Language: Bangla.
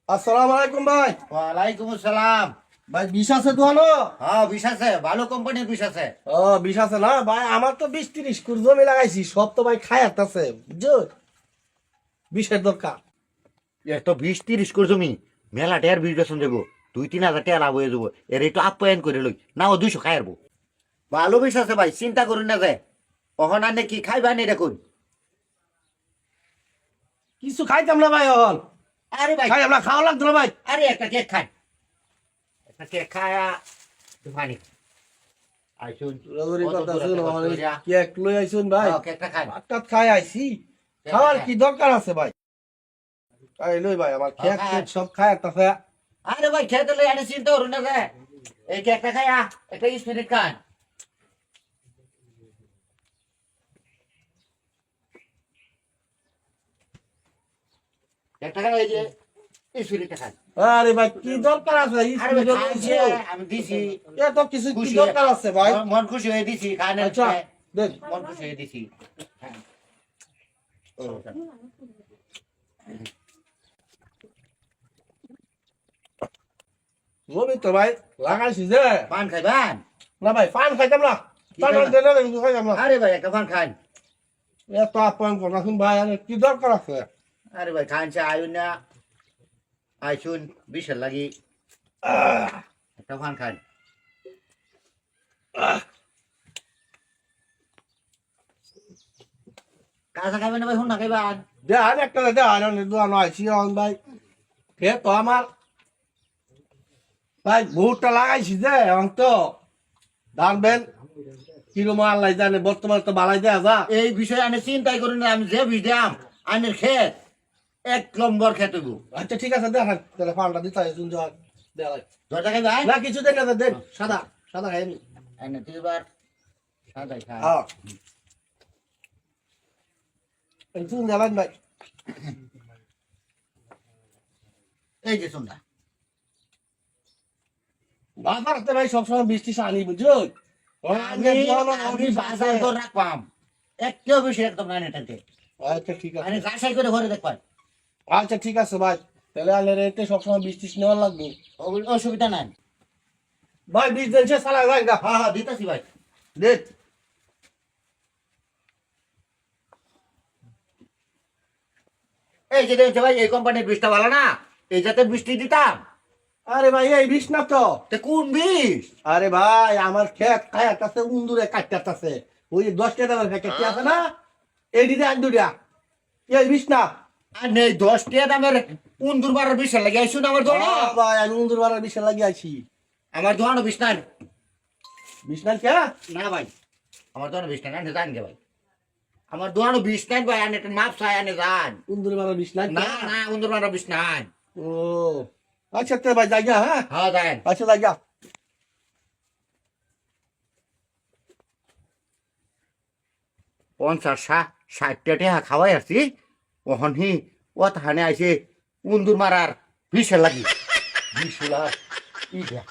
আসসালামু আলাইকুম ভাই। ওয়ালাইকুম আসসালাম। ভাই বিষ আছে দোয়ানো? হ্যাঁ বিষ আছে, ভালো কোম্পানির বিষ আছে। ও বিষ আছে না ভাই, আমার তো 20-30 কুর জমি লাগাইছি, সব তো ভাই খায় আসতেছে বুঝছো, বিষের দরকার। এত 20-30 করে জমি, মেলা টেয়ার বিষ বেতন দেবো, 2-3 হাজার টাকা লাভ হয়ে যাবো। এর একটু আপ্যায়ন করে লই না, ও 200 খাই আরবো। ভালো বিষ আছে ভাই, চিন্তা করুন না যায়। কখন আনে কি খাইবা নি দেখুন। কিছু খাইতাম না ভাই এখন। আরে ভাই, খাইতাম না, খাওয়া লাগতো না ভাই। আরে একটা কেক খান, একটা কেক খায়া পানি আইসুন। জোরাজোরি কত কথা দূর শুনো একটা আমার, কষ্ট করিয়া। কেক লই আইছুন ভাই। কেকটা খান। ভাত খাই আইছি, খাওয়ার কি দরকার আছে ভাই? এই লই ভাই, আমার কেক কেক সব খায় আসতেছে। আরে ভাই খেতে লই আনে, চিন্তা করুন না যায়। এই কেকটা খায়া একটা স্পিরিট খান। কেকটা খান, এই যে স্পিরিটটা খান। আরে ভাই কি দরকার আছে? আরে ভাই খাইছে, আমি দিছি। এত কিছু কি খুশি দরকার আছে ভাই? মন খুশি হয়ে দিছি, খান। আচ্ছা দেখ, মন খুশি হয়ে দিছি। হ্যাঁ। জমি তো ভাই লাগাইছি যে। পান খাইবেন? না ভাই পান খাইতাম না, পান খাইবা? খাইতে না কিছু খাইতাম না। আরে ভাই একটা পান খান। এত আপ্যায়ন করতেছেন ভাই, আর কি দরকার আছে? আরে ভাই খানছে আয়ুন না, আইসুন বিশের লাগি একটা পান খান। কাঁচা খাইবেন না ভাই, হুন না খাইবেন? দেন একটা দেন, দোয়ানো আইছি অন ভাই। কে তো আমার ভাই ভুট্টা লাগাইছি যে, অন তো ধান বেন কিরম আল্লাহ জানে, বর্তমানে তো বালাই দেয়া যা। এই বিষয়ে আমি চিন্তাই করি না, আমি যে বিষ দিলাম আইনের খেত 1 নম্বর খেতে গো। আচ্ছা ঠিক আছে দেখেন, তাহলে পানটা দিতে হয় শুনছো দেওয়া দরজা খাইবেন? না, কিছু দেন না, দেন সাদা সাদা খাই আমি। আইনে তুই এবার সাদাই খা। হ্যাঁ এই শুন যাবেন ভাই। এই যে শুনটা বাজারতে ভাই সবসময় বৃষ্টি আনি বুঝছো। আমি বাজার দর রাখবাম, একটাও বেশি একদম না এটাতে। আচ্ছা ঠিক আছে, আমি যাচাই করে ঘরে দেখবাম। আচ্ছা ঠিক আছে ভাই, তাহলে আলের রেটে সবসময় বৃষ্টি নেওয়ার লাগবে অসুবিধা নাই। ভাই। 20 দিন সে সালা যায় গা। হ্যাঁ হ্যাঁ দিতেছি ভাই। দেখ এই যে দেখছে ভাই, এই কোম্পানির বৃষ্টি ভালো না, এই জাতের বৃষ্টি দিতাম। আরে ভাই এই বিষ না তো। তে কোন বিষ? আরে ভাই আমার খেত খায় কাছে উন্দুরে কাটতেছে, ওই 10 টাকা দামের প্যাকেট আছে না, এই দিতে আন দুইটা, এই বিষ না। আর নেই 10 টাকা দামের উন্দুর বাড়ার বিষ লাগে আইসুন আমার দোকানে। ভাই আমি উন্দুর মারার বিষ লাগিয়ে আছি। আমার দোকানে বিষ নাই। বিষ না কে? না ভাই, আমার দোকানে বিষ নাই, আনে যান গে ভাই। আমার দোকানে বিষ নাই ভাই, আনে একটা মাপ চাই আনে যান। উন্দুর মারার বিষ না? না না, উন্দুর বাড়ার বিষ নাই। ও আচ্ছা তো ভাই জায়গা। হ্যাঁ হ্যাঁ যান। আচ্ছা জায়গা। 50-60 টাকা খাওয়াই আসছি, ওহন হি ও তাহানে আইসে উন্দুর মারার বিষের লাগি। বিষ হলার ই দেখ